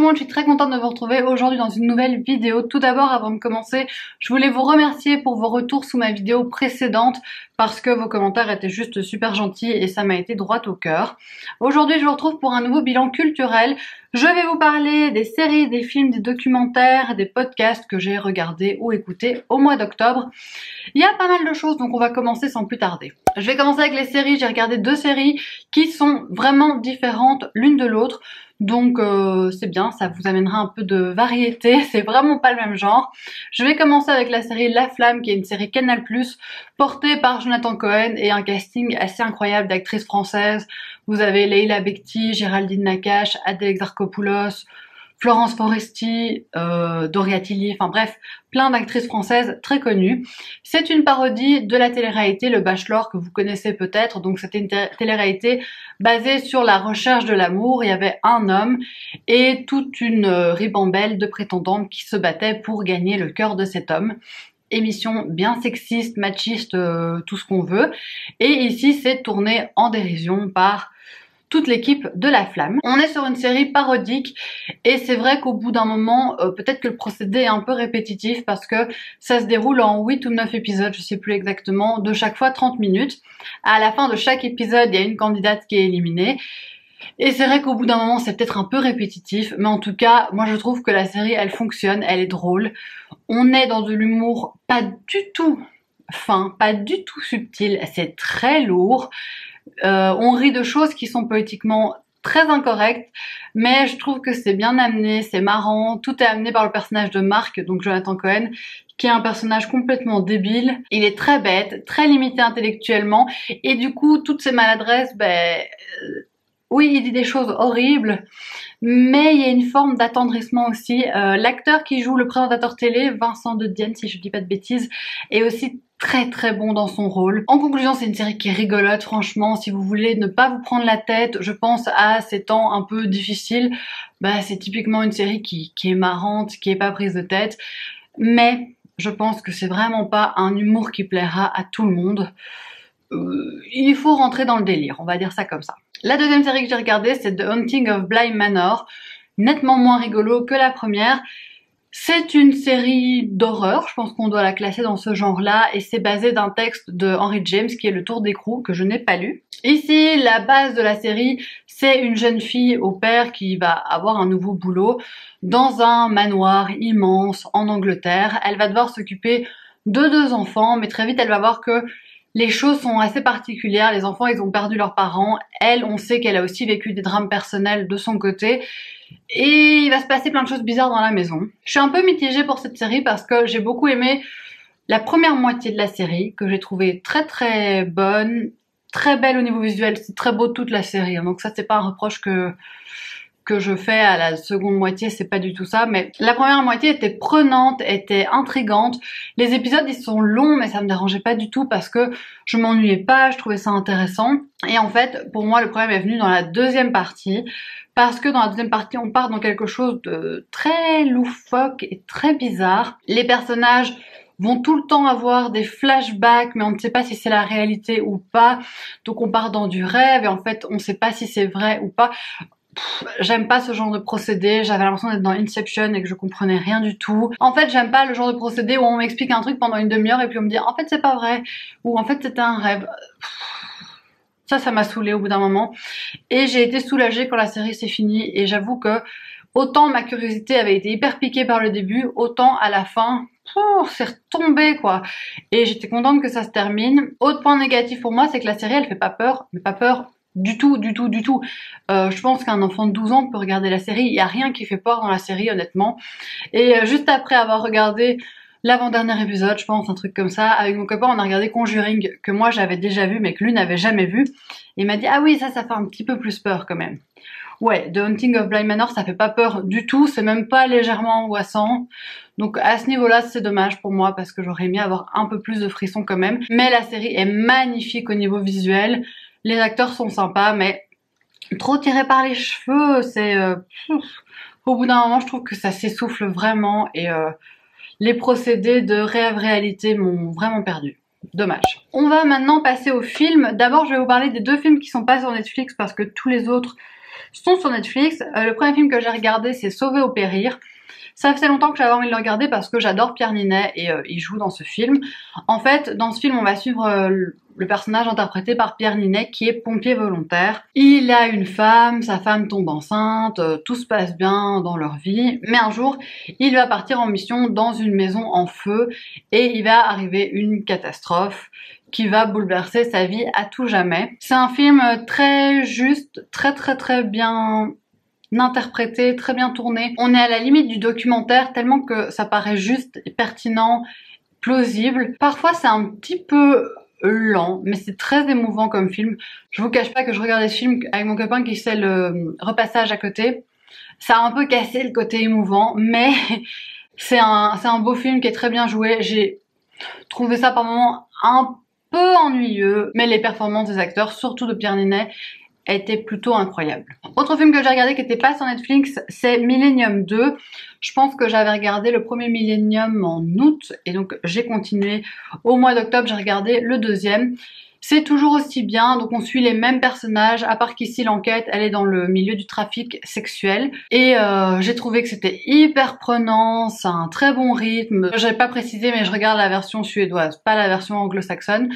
monde, je suis très contente de vous retrouver aujourd'hui dans une nouvelle vidéo. Tout d'abord, avant de commencer, je voulais vous remercier pour vos retours sous ma vidéo précédente parce que vos commentaires étaient juste super gentils et ça m'a été droit au cœur. Aujourd'hui, je vous retrouve pour un nouveau bilan culturel. Je vais vous parler des séries, des films, des documentaires, des podcasts que j'ai regardés ou écoutés au mois d'octobre. Il y a pas mal de choses, donc on va commencer sans plus tarder. Je vais commencer avec les séries. J'ai regardé 2 séries qui sont vraiment différentes l'une de l'autre. Donc c'est bien, ça vous amènera un peu de variété, c'est vraiment pas le même genre. Je vais commencer avec la série La Flamme, qui est une série Canal+, portée par Jonathan Cohen et un casting assez incroyable d'actrices françaises. Vous avez Leila Bekti, Géraldine Nakache, Adèle Exarchopoulos, Florence Foresti, Doria Tilly, enfin bref, plein d'actrices françaises très connues. C'est une parodie de la télé-réalité Le Bachelor que vous connaissez peut-être. Donc c'était une télé-réalité basée sur la recherche de l'amour. Il y avait un homme et toute une ribambelle de prétendantes qui se battaient pour gagner le cœur de cet homme. Émission bien sexiste, machiste, tout ce qu'on veut. Et ici c'est tourné en dérision par toute l'équipe de La Flamme. On est sur une série parodique et c'est vrai qu'au bout d'un moment, peut-être que le procédé est un peu répétitif parce que ça se déroule en 8 ou 9 épisodes, je sais plus exactement, de chaque fois 30 minutes. À la fin de chaque épisode, il y a une candidate qui est éliminée. Et c'est vrai qu'au bout d'un moment, c'est peut-être un peu répétitif, mais en tout cas, moi je trouve que la série, elle fonctionne, elle est drôle. On est dans de l'humour pas du tout fin, pas du tout subtil, c'est très lourd. On rit de choses qui sont politiquement très incorrectes, mais je trouve que c'est bien amené, c'est marrant. Tout est amené par le personnage de Marc, donc Jonathan Cohen, qui est un personnage complètement débile. Il est très bête, très limité intellectuellement, et du coup, toutes ces maladresses, oui, il dit des choses horribles, mais il y a une forme d'attendrissement aussi. L'acteur qui joue le présentateur télé, Vincent de Dienne, si je dis pas de bêtises, est aussi très très bon dans son rôle. En conclusion, c'est une série qui est rigolote, franchement. Si vous voulez ne pas vous prendre la tête, je pense à ces temps un peu difficiles, c'est typiquement une série qui est marrante, qui est pas prise de tête, mais je pense que c'est vraiment pas un humour qui plaira à tout le monde. Il faut rentrer dans le délire, on va dire ça comme ça. La deuxième série que j'ai regardée, c'est The Haunting of Bly Manor, nettement moins rigolo que la première. C'est une série d'horreur, je pense qu'on doit la classer dans ce genre-là, et c'est basé d'un texte de Henry James qui est Le Tour d'écrou, que je n'ai pas lu. Ici, la base de la série, c'est une jeune fille au père qui va avoir un nouveau boulot dans un manoir immense en Angleterre. Elle va devoir s'occuper de 2 enfants, mais très vite elle va voir que les choses sont assez particulières. Les enfants, ils ont perdu leurs parents. Elle, on sait qu'elle a aussi vécu des drames personnels de son côté. Et il va se passer plein de choses bizarres dans la maison. Je suis un peu mitigée pour cette série parce que j'ai beaucoup aimé la première moitié de la série, que j'ai trouvée très très bonne, très belle au niveau visuel. C'est très beau toute la série. Donc ça, c'est pas un reproche que je fais à la seconde moitié, c'est pas du tout ça, mais la première moitié était prenante, était intrigante. Les épisodes, ils sont longs, mais ça me dérangeait pas du tout parce que je m'ennuyais pas, je trouvais ça intéressant. Et en fait, pour moi, le problème est venu dans la deuxième partie, parce que dans la deuxième partie, on part dans quelque chose de très loufoque et très bizarre. Les personnages vont tout le temps avoir des flashbacks, mais on ne sait pas si c'est la réalité ou pas. Donc on part dans du rêve et en fait, on ne sait pas si c'est vrai ou pas. J'aime pas ce genre de procédé, j'avais l'impression d'être dans Inception et que je comprenais rien du tout. En fait, j'aime pas le genre de procédé où on m'explique un truc pendant une demi-heure et puis on me dit en fait c'est pas vrai, ou en fait c'était un rêve. Ça m'a saoulée au bout d'un moment. Et j'ai été soulagée quand la série s'est finie et j'avoue que autant ma curiosité avait été hyper piquée par le début, autant à la fin, c'est retombé quoi. Et j'étais contente que ça se termine. Autre point négatif pour moi, c'est que la série elle fait pas peur, mais pas peur du tout. Je pense qu'un enfant de 12 ans peut regarder la série. Il n'y a rien qui fait peur dans la série, honnêtement. Et juste après avoir regardé l'avant-dernier épisode, je pense, un truc comme ça, avec mon copain, on a regardé Conjuring, que moi j'avais déjà vu, mais que lui n'avait jamais vu. Et il m'a dit, ah oui, ça fait un petit peu plus peur quand même. Ouais, The Haunting of Bly Manor, ça fait pas peur du tout, c'est même pas légèrement angoissant. Donc à ce niveau-là, c'est dommage pour moi, parce que j'aurais aimé avoir un peu plus de frissons quand même. Mais la série est magnifique au niveau visuel. Les acteurs sont sympas, mais trop tirés par les cheveux, c'est... Au bout d'un moment, je trouve que ça s'essouffle vraiment et les procédés de rêve-réalité m'ont vraiment perdu. Dommage. On va maintenant passer aux films. D'abord, je vais vous parler des 2 films qui sont pas sur Netflix parce que tous les autres sont sur Netflix. Le premier film que j'ai regardé, c'est Sauvé au périr. Ça faisait longtemps que j'avais envie de le regarder parce que j'adore Pierre Ninet et il joue dans ce film. En fait, dans ce film, on va suivre le personnage interprété par Pierre Ninet qui est pompier volontaire. Il a une femme, sa femme tombe enceinte, tout se passe bien dans leur vie. Mais un jour, il va partir en mission dans une maison en feu et il va arriver une catastrophe qui va bouleverser sa vie à tout jamais. C'est un film très juste, très bien interprété, très bien tourné. On est à la limite du documentaire tellement que ça paraît juste, pertinent, plausible. Parfois c'est un petit peu lent, mais c'est très émouvant comme film. Je vous cache pas que je regardais ce film avec mon copain qui fait le repassage à côté. Ça a un peu cassé le côté émouvant, mais c'est un beau film qui est très bien joué. J'ai trouvé ça par moments un peu ennuyeux, mais les performances des acteurs, surtout de Pierre Ninet, était plutôt incroyable. Autre film que j'ai regardé qui n'était pas sur Netflix, c'est Millennium 2. Je pense que j'avais regardé le premier Millennium en août et donc j'ai continué au mois d'octobre, j'ai regardé le deuxième. C'est toujours aussi bien, donc on suit les mêmes personnages, à part qu'ici l'enquête elle est dans le milieu du trafic sexuel. Et j'ai trouvé que c'était hyper prenant, c'est un très bon rythme. J'avais pas précisé mais je regarde la version suédoise, pas la version anglo-saxonne.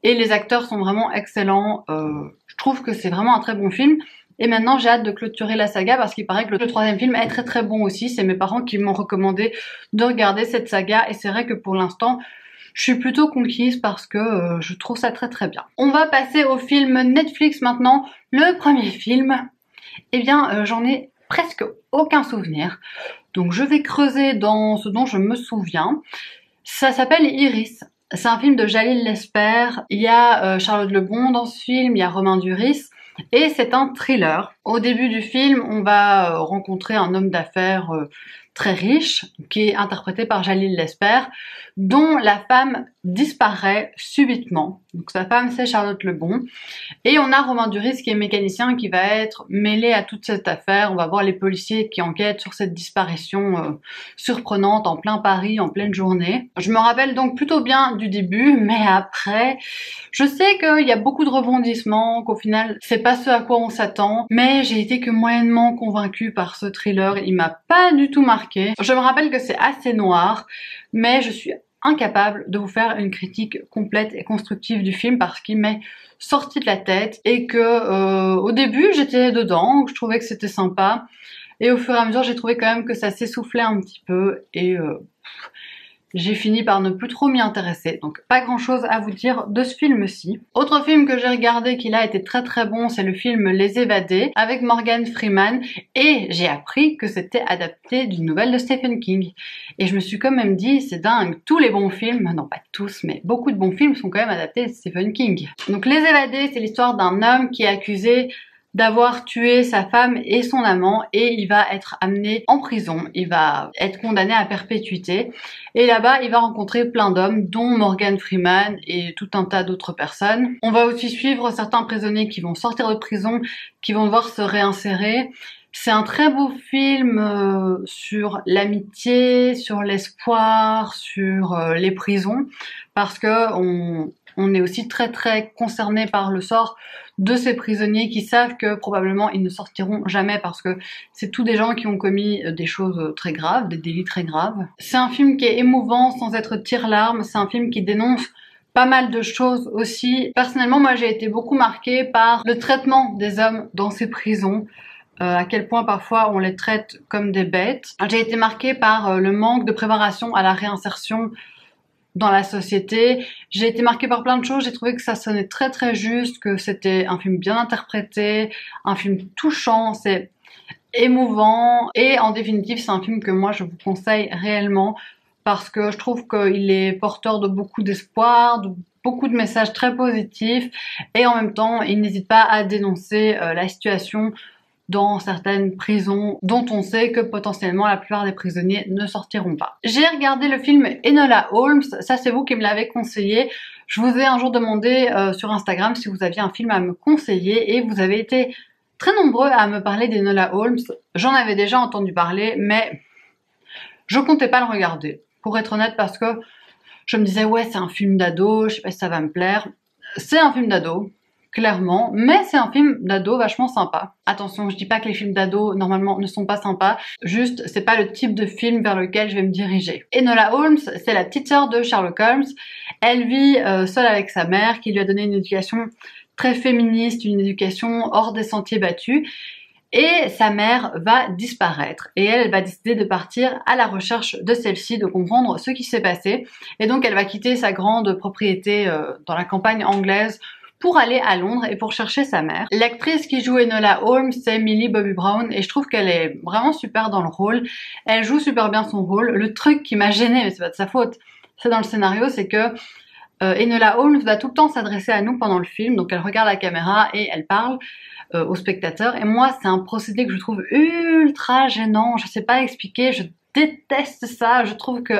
Et les acteurs sont vraiment excellents, je trouve que c'est vraiment un très bon film. Et maintenant j'ai hâte de clôturer la saga parce qu'il paraît que le troisième film est très bon aussi. C'est mes parents qui m'ont recommandé de regarder cette saga et c'est vrai que pour l'instant je suis plutôt conquise parce que je trouve ça très bien. On va passer au film Netflix maintenant. Le premier film, eh bien j'en ai presque aucun souvenir. Donc je vais creuser dans ce dont je me souviens. Ça s'appelle Iris. C'est un film de Jalil Lesper. Il y a Charlotte Lebon dans ce film, il y a Romain Duris. Et c'est un thriller. Au début du film, on va rencontrer un homme d'affaires très riche, qui est interprété par Jalil Lesper, dont la femme disparaît subitement. Donc sa femme, c'est Charlotte Lebon. Et on a Romain Duris qui est mécanicien qui va être mêlé à toute cette affaire. On va voir les policiers qui enquêtent sur cette disparition surprenante en plein Paris, en pleine journée. Je me rappelle donc plutôt bien du début, mais après, je sais qu'il y a beaucoup de rebondissements, qu'au final, c'est pas ce à quoi on s'attend, mais j'ai été que moyennement convaincue par ce thriller. Il m'a pas du tout marqué. Je me rappelle que c'est assez noir, mais je suis incapable de vous faire une critique complète et constructive du film parce qu'il m'est sorti de la tête et que au début j'étais dedans, je trouvais que c'était sympa et au fur et à mesure j'ai trouvé quand même que ça s'essoufflait un petit peu et j'ai fini par ne plus trop m'y intéresser, donc pas grand chose à vous dire de ce film-ci. Autre film que j'ai regardé qui là était très bon, c'est le film Les Évadés avec Morgan Freeman et j'ai appris que c'était adapté d'une nouvelle de Stephen King. Et je me suis quand même dit, c'est dingue, tous les bons films, non pas tous, mais beaucoup de bons films sont quand même adaptés de Stephen King. Donc Les Évadés, c'est l'histoire d'un homme qui est accusé d'avoir tué sa femme et son amant et il va être amené en prison, il va être condamné à perpétuité et là-bas il va rencontrer plein d'hommes dont Morgan Freeman et tout un tas d'autres personnes. On va aussi suivre certains prisonniers qui vont sortir de prison, qui vont devoir se réinsérer. C'est un très beau film sur l'amitié, sur l'espoir, sur les prisons parce que on est aussi très concerné par le sort de ces prisonniers qui savent que probablement ils ne sortiront jamais parce que c'est tous des gens qui ont commis des choses très graves, des délits très graves. C'est un film qui est émouvant sans être tire-larme, c'est un film qui dénonce pas mal de choses aussi. Personnellement, moi j'ai été beaucoup marquée par le traitement des hommes dans ces prisons. À quel point parfois on les traite comme des bêtes. J'ai été marquée par le manque de préparation à la réinsertion dans la société. J'ai été marquée par plein de choses, j'ai trouvé que ça sonnait très juste, que c'était un film bien interprété, un film touchant, c'est émouvant et en définitive c'est un film que moi je vous conseille réellement parce que je trouve qu'il est porteur de beaucoup d'espoir, de beaucoup de messages très positifs et en même temps il n'hésite pas à dénoncer la situation dans certaines prisons dont on sait que potentiellement la plupart des prisonniers ne sortiront pas. J'ai regardé le film Enola Holmes, ça c'est vous qui me l'avez conseillé. Je vous ai un jour demandé sur Instagram si vous aviez un film à me conseiller et vous avez été très nombreux à me parler d'Enola Holmes. J'en avais déjà entendu parler mais je comptais pas le regarder, pour être honnête, parce que je me disais ouais c'est un film d'ado, je sais pas si ça va me plaire. C'est un film d'ado, clairement, mais c'est un film d'ado vachement sympa. Attention, je dis pas que les films d'ado normalement ne sont pas sympas, juste c'est pas le type de film vers lequel je vais me diriger. Enola Holmes, c'est la petite sœur de Sherlock Holmes. Elle vit seule avec sa mère qui lui a donné une éducation très féministe, une éducation hors des sentiers battus. Et sa mère va disparaître et elle va décider de partir à la recherche de celle-ci, de comprendre ce qui s'est passé. Et donc elle va quitter sa grande propriété dans la campagne anglaise pour aller à Londres et pour chercher sa mère. L'actrice qui joue Enola Holmes, c'est Millie Bobby Brown et je trouve qu'elle est vraiment super dans le rôle. Elle joue super bien son rôle. Le truc qui m'a gênée, mais c'est pas de sa faute, c'est dans le scénario, c'est que Enola Holmes va tout le temps s'adresser à nous pendant le film, donc elle regarde la caméra et elle parle aux spectateurs. Et moi, c'est un procédé que je trouve ultra gênant. Je sais pas l'expliquer, je déteste ça. Je trouve que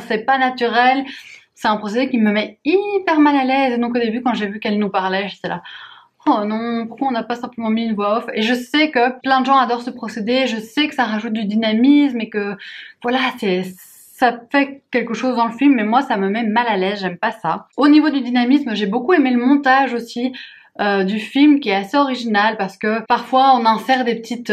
c'est pas naturel. C'est un procédé qui me met hyper mal à l'aise. Et donc au début, quand j'ai vu qu'elle nous parlait, j'étais là, oh non, pourquoi on n'a pas simplement mis une voix off? Et je sais que plein de gens adorent ce procédé. Je sais que ça rajoute du dynamisme et que voilà, ça fait quelque chose dans le film, mais moi ça me met mal à l'aise, j'aime pas ça. Au niveau du dynamisme, j'ai beaucoup aimé le montage aussi du film qui est assez original parce que parfois on insère des petites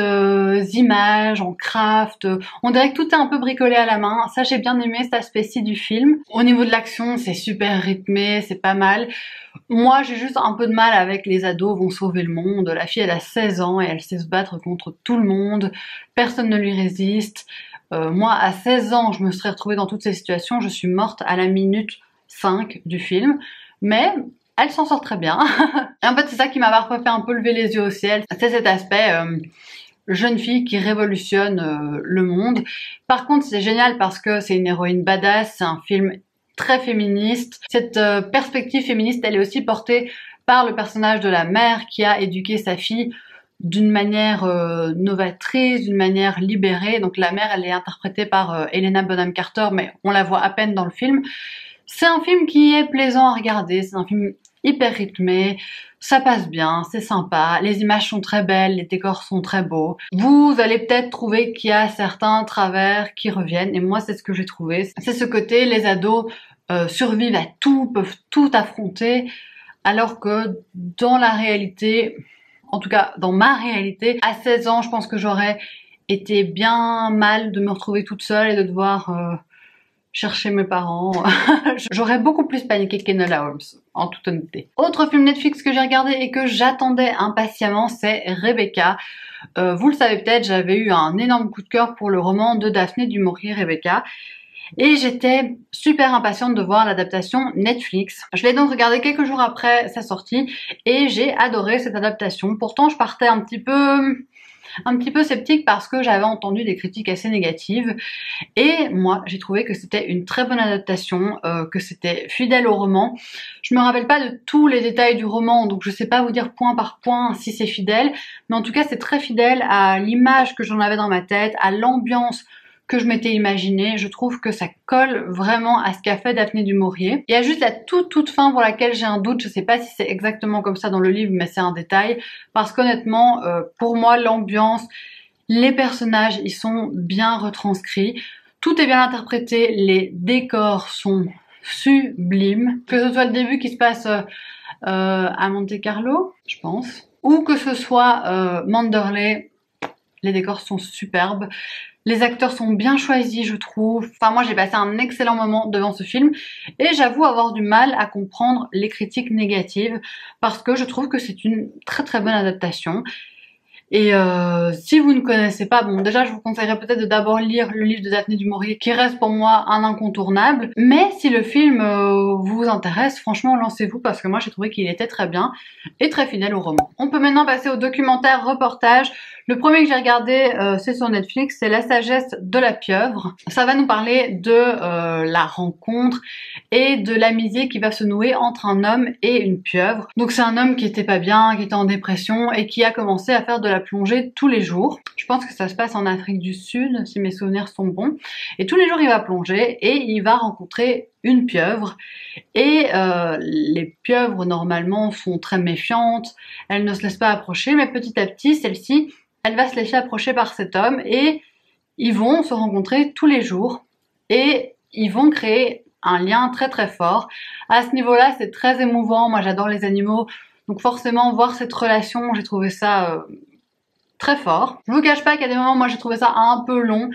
images en craft, on dirait que tout est un peu bricolé à la main. Ça, j'ai bien aimé cet aspect-ci du film. Au niveau de l'action, c'est super rythmé, c'est pas mal. Moi, j'ai juste un peu de mal avec les ados vont sauver le monde. La fille, elle a 16 ans et elle sait se battre contre tout le monde. Personne ne lui résiste. Moi, à 16 ans, je me serais retrouvée dans toutes ces situations. Je suis morte à la minute 5 du film. Mais elle s'en sort très bien. Et en fait, c'est ça qui m'a parfois fait un peu lever les yeux au ciel. C'est cet aspect jeune fille qui révolutionne le monde. Par contre, c'est génial parce que c'est une héroïne badass. C'est un film très féministe. Cette perspective féministe, elle est aussi portée par le personnage de la mère qui a éduqué sa fille d'une manière novatrice, d'une manière libérée. Donc la mère, elle est interprétée par Helena Bonham Carter, mais on la voit à peine dans le film. C'est un film qui est plaisant à regarder, c'est un film hyper rythmé, ça passe bien, c'est sympa, les images sont très belles, les décors sont très beaux. Vous allez peut-être trouver qu'il y a certains travers qui reviennent, et moi c'est ce que j'ai trouvé. C'est ce côté, les ados survivent à tout, peuvent tout affronter, alors que dans la réalité, en tout cas dans ma réalité, à 16 ans, je pense que j'aurais été bien mal de me retrouver toute seule et de devoir chercher mes parents. J'aurais beaucoup plus paniqué qu'Enola Holmes, en toute honnêteté. Autre film Netflix que j'ai regardé et que j'attendais impatiemment, c'est Rebecca. Vous le savez peut-être, j'avais eu un énorme coup de cœur pour le roman de Daphné du Maurier, Rebecca. Et j'étais super impatiente de voir l'adaptation Netflix. Je l'ai donc regardé quelques jours après sa sortie et j'ai adoré cette adaptation. Pourtant, je partais un petit peu sceptique parce que j'avais entendu des critiques assez négatives et moi j'ai trouvé que c'était une très bonne adaptation, que c'était fidèle au roman. Je me rappelle pas de tous les détails du roman, donc je sais pas vous dire point par point si c'est fidèle, mais en tout cas c'est très fidèle à l'image que j'en avais dans ma tête, à l'ambiance que je m'étais imaginé. Je trouve que ça colle vraiment à ce qu'a fait Daphné du Maurier. Il y a juste la toute fin pour laquelle j'ai un doute, je sais pas si c'est exactement comme ça dans le livre, mais c'est un détail, parce qu'honnêtement, pour moi, l'ambiance, les personnages, ils sont bien retranscrits, tout est bien interprété, les décors sont sublimes, que ce soit le début qui se passe à Monte Carlo, je pense, ou que ce soit Manderley, les décors sont superbes. Les acteurs sont bien choisis, je trouve. Enfin, moi, j'ai passé un excellent moment devant ce film et j'avoue avoir du mal à comprendre les critiques négatives parce que je trouve que c'est une très très bonne adaptation. Et si vous ne connaissez pas, bon déjà je vous conseillerais peut-être de d'abord lire le livre de Daphné du Maurier qui reste pour moi un incontournable. Mais si le film vous intéresse, franchement lancez-vous parce que moi j'ai trouvé qu'il était très bien et très fidèle au roman. On peut maintenant passer au documentaire reportage. Le premier que j'ai regardé, c'est sur Netflix, c'est La sagesse de la pieuvre. Ça va nous parler de la rencontre et de l'amitié qui va se nouer entre un homme et une pieuvre. Donc c'est un homme qui était pas bien, qui était en dépression et qui a commencé à faire de la plongée tous les jours. Je pense que ça se passe en Afrique du Sud, si mes souvenirs sont bons. Et tous les jours, il va plonger et il va rencontrer une pieuvre. Et les pieuvres, normalement, sont très méfiantes. Elles ne se laissent pas approcher, mais petit à petit, celle-ci, elle va se laisser approcher par cet homme et ils vont se rencontrer tous les jours. Et ils vont créer un lien très très fort. À ce niveau-là, c'est très émouvant. Moi, j'adore les animaux. Donc forcément, voir cette relation, j'ai trouvé ça très fort. Je vous cache pas qu'à des moments, moi j'ai trouvé ça un peu long.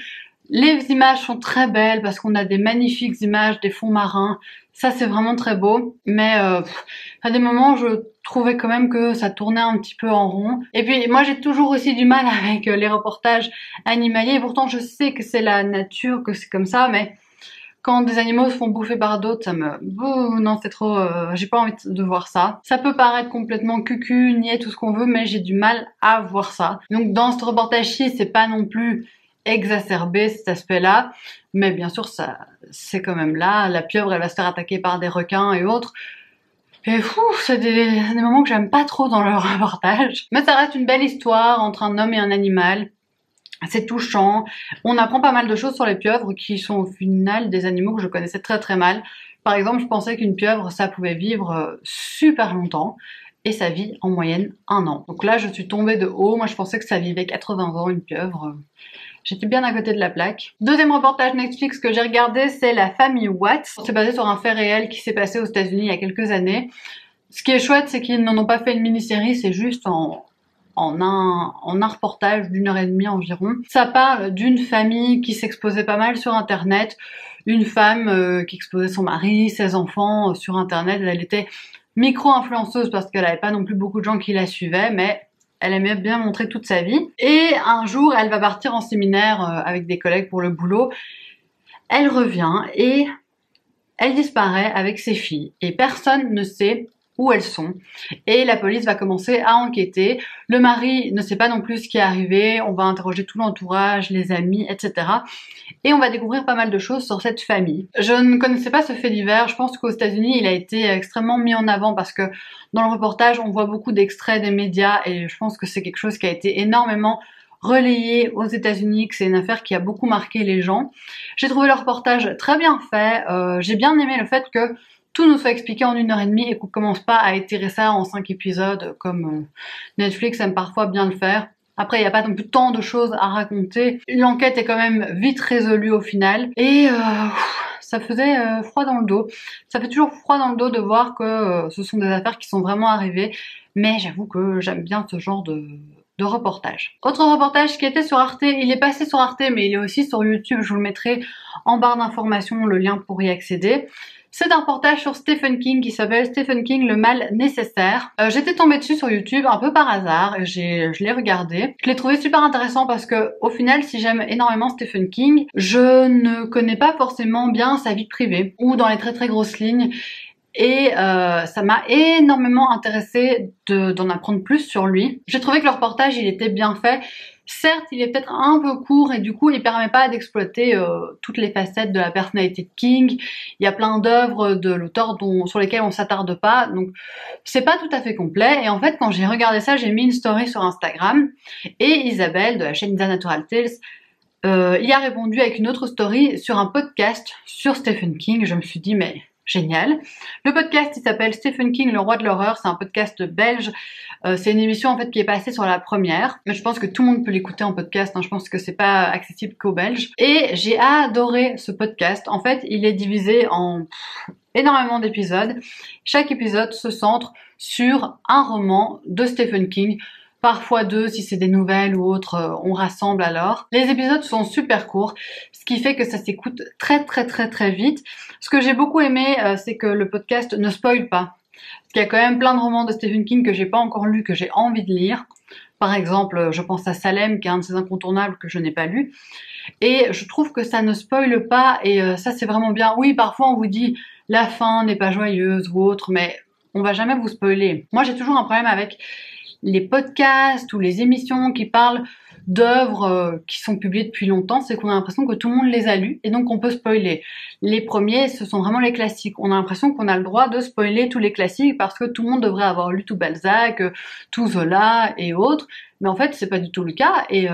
Les images sont très belles parce qu'on a des magnifiques images des fonds marins. Ça, c'est vraiment très beau. Mais à des moments, je trouvais quand même que ça tournait un petit peu en rond. Et puis, moi, j'ai toujours aussi du mal avec les reportages animaliers. Et pourtant, je sais que c'est la nature, que c'est comme ça. Mais quand des animaux se font bouffer par d'autres, ça me... Ouh, non, c'est trop... j'ai pas envie de voir ça. Ça peut paraître complètement cucu, niais, tout ce qu'on veut, mais j'ai du mal à voir ça. Donc, dans ce reportage-ci, c'est pas non plus exacerber cet aspect-là, mais bien sûr ça c'est quand même là. La pieuvre, elle va se faire attaquer par des requins et autres, et fou, c'est des moments que j'aime pas trop dans le reportage, mais ça reste une belle histoire entre un homme et un animal. C'est touchant, on apprend pas mal de choses sur les pieuvres qui sont au final des animaux que je connaissais très très mal. Par exemple, je pensais qu'une pieuvre ça pouvait vivre super longtemps, et ça vit en moyenne 1 an. Donc là je suis tombée de haut, moi je pensais que ça vivait 80 ans une pieuvre. J'étais bien à côté de la plaque. Deuxième reportage Netflix que j'ai regardé, c'est La famille Watts. C'est basé sur un fait réel qui s'est passé aux États-Unis il y a quelques années. Ce qui est chouette, c'est qu'ils n'en ont pas fait une mini-série, c'est juste en un reportage d'1h30 environ. Ça parle d'une famille qui s'exposait pas mal sur internet, une femme qui exposait son mari, ses enfants sur internet. Elle était micro-influenceuse parce qu'elle avait pas non plus beaucoup de gens qui la suivaient, mais elle aimait bien montrer toute sa vie. Et un jour, elle va partir en séminaire avec des collègues pour le boulot. Elle revient et elle disparaît avec ses filles. Et personne ne sait où elles sont. Et la police va commencer à enquêter. Le mari ne sait pas non plus ce qui est arrivé. On va interroger tout l'entourage, les amis, etc. Et on va découvrir pas mal de choses sur cette famille. Je ne connaissais pas ce fait divers. Je pense qu'aux États-Unis, il a été extrêmement mis en avant parce que dans le reportage, on voit beaucoup d'extraits des médias et je pense que c'est quelque chose qui a été énormément relayé aux États-Unis, que c'est une affaire qui a beaucoup marqué les gens. J'ai trouvé le reportage très bien fait. J'ai bien aimé le fait que tout nous soit expliqué en 1h30 et qu'on commence pas à étirer ça en 5 épisodes comme Netflix aime parfois bien le faire. Après, il n'y a pas non plus tant de choses à raconter. L'enquête est quand même vite résolue au final. Et ça faisait froid dans le dos. Ça fait toujours froid dans le dos de voir que ce sont des affaires qui sont vraiment arrivées. Mais j'avoue que j'aime bien ce genre de reportage. Autre reportage qui était sur Arte, il est passé sur Arte, mais il est aussi sur YouTube. Je vous le mettrai en barre d'informations, le lien pour y accéder. C'est un reportage sur Stephen King qui s'appelle Stephen King, le mal nécessaire. J'étais tombée dessus sur YouTube un peu par hasard et je l'ai regardé. Je l'ai trouvé super intéressant parce que au final, si j'aime énormément Stephen King, je ne connais pas forcément bien sa vie privée ou dans les très très grosses lignes. Et ça m'a énormément intéressée d'en apprendre plus sur lui. J'ai trouvé que le reportage, il était bien fait. Certes, il est peut-être un peu court et du coup, il permet pas d'exploiter toutes les facettes de la personnalité de King. Il y a plein d'œuvres de l'auteur sur lesquelles on s'attarde pas, donc c'est pas tout à fait complet. Et en fait, quand j'ai regardé ça, j'ai mis une story sur Instagram et Isabelle de la chaîne Isa Natural Tales y a répondu avec une autre story sur un podcast sur Stephen King. Je me suis dit, mais génial. Le podcast, il s'appelle Stephen King, le roi de l'horreur. C'est un podcast belge. C'est une émission en fait qui est passée sur la première. Mais je pense que tout le monde peut l'écouter en podcast. Je pense que c'est pas accessible qu'aux Belges. Et j'ai adoré ce podcast. En fait, il est divisé en énormément d'épisodes. Chaque épisode se centre sur un roman de Stephen King. Parfois 2 si c'est des nouvelles ou autres, on rassemble alors. Les épisodes sont super courts, ce qui fait que ça s'écoute très très très très vite. Ce que j'ai beaucoup aimé, c'est que le podcast ne spoile pas. Parce qu'il y a quand même plein de romans de Stephen King que j'ai pas encore lus, que j'ai envie de lire. Par exemple, je pense à Salem, qui est un de ces incontournables que je n'ai pas lu. Et je trouve que ça ne spoile pas, et ça c'est vraiment bien. Oui, parfois on vous dit la fin n'est pas joyeuse ou autre, mais on va jamais vous spoiler. Moi j'ai toujours un problème avec les podcasts ou les émissions qui parlent d'œuvres qui sont publiées depuis longtemps, c'est qu'on a l'impression que tout le monde les a lues et donc on peut spoiler. Les premiers, ce sont vraiment les classiques. On a l'impression qu'on a le droit de spoiler tous les classiques parce que tout le monde devrait avoir lu tout Balzac, tout Zola et autres. Mais en fait, c'est pas du tout le cas et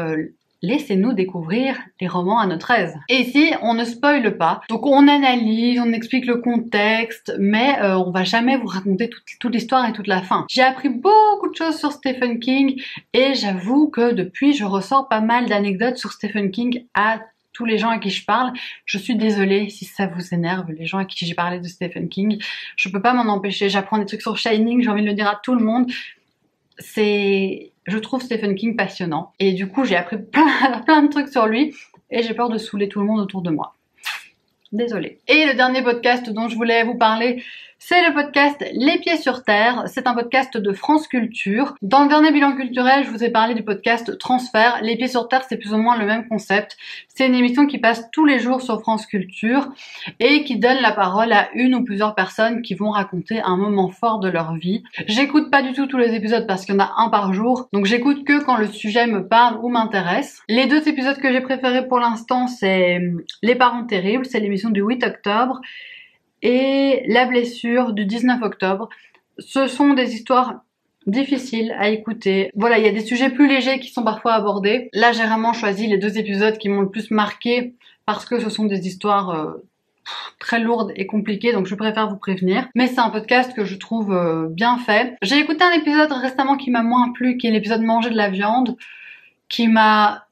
laissez-nous découvrir les romans à notre aise. Et ici, on ne spoile pas. Donc on analyse, on explique le contexte, mais on va jamais vous raconter toute l'histoire et toute la fin. J'ai appris beaucoup de choses sur Stephen King et j'avoue que depuis, je ressors pas mal d'anecdotes sur Stephen King à tous les gens à qui je parle. Je suis désolée si ça vous énerve, les gens à qui j'ai parlé de Stephen King. Je peux pas m'en empêcher, j'apprends des trucs sur Shining, j'ai envie de le dire à tout le monde. Je trouve Stephen King passionnant. Et du coup, j'ai appris plein de trucs sur lui et j'ai peur de saouler tout le monde autour de moi. Désolée. Et le dernier podcast dont je voulais vous parler, c'est le podcast Les Pieds sur Terre. C'est un podcast de France Culture. Dans le dernier bilan culturel, je vous ai parlé du podcast Transfert. Les Pieds sur Terre, c'est plus ou moins le même concept. C'est une émission qui passe tous les jours sur France Culture et qui donne la parole à une ou plusieurs personnes qui vont raconter un moment fort de leur vie. J'écoute pas du tout tous les épisodes parce qu'il y en a un par jour, donc j'écoute que quand le sujet me parle ou m'intéresse. Les deux épisodes que j'ai préférés pour l'instant, c'est Les Parents Terribles, c'est l'émission du 8 octobre, et La Blessure du 19 octobre. Ce sont des histoires difficiles à écouter. Voilà, il y a des sujets plus légers qui sont parfois abordés. Là, j'ai vraiment choisi les deux épisodes qui m'ont le plus marqué parce que ce sont des histoires très lourdes et compliquées, donc je préfère vous prévenir. Mais c'est un podcast que je trouve bien fait. J'ai écouté un épisode récemment qui m'a moins plu, qui est l'épisode Manger de la viande, qui m'a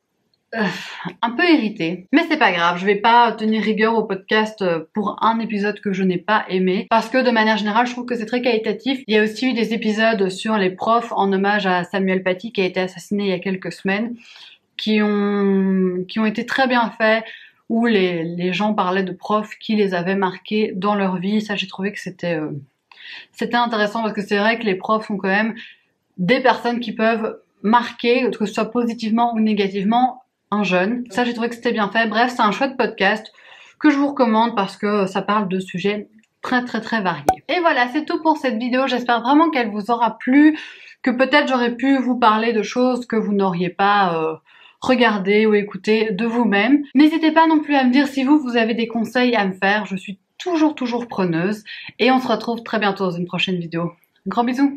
un peu irritée, mais c'est pas grave, je vais pas tenir rigueur au podcast pour un épisode que je n'ai pas aimé, parce que de manière générale je trouve que c'est très qualitatif. Il y a aussi eu des épisodes sur les profs en hommage à Samuel Paty qui a été assassiné il y a quelques semaines, qui ont été très bien faits, où les gens parlaient de profs qui les avaient marqués dans leur vie. Ça, j'ai trouvé que c'était intéressant, parce que c'est vrai que les profs sont quand même des personnes qui peuvent marquer, que ce soit positivement ou négativement, un jeune. Ça, j'ai trouvé que c'était bien fait. Bref, c'est un chouette podcast que je vous recommande parce que ça parle de sujets très variés. Et voilà, c'est tout pour cette vidéo. J'espère vraiment qu'elle vous aura plu, que peut-être j'aurais pu vous parler de choses que vous n'auriez pas regardé ou écouté de vous-même. N'hésitez pas non plus à me dire si vous avez des conseils à me faire. Je suis toujours preneuse. Et on se retrouve très bientôt dans une prochaine vidéo. Gros bisous!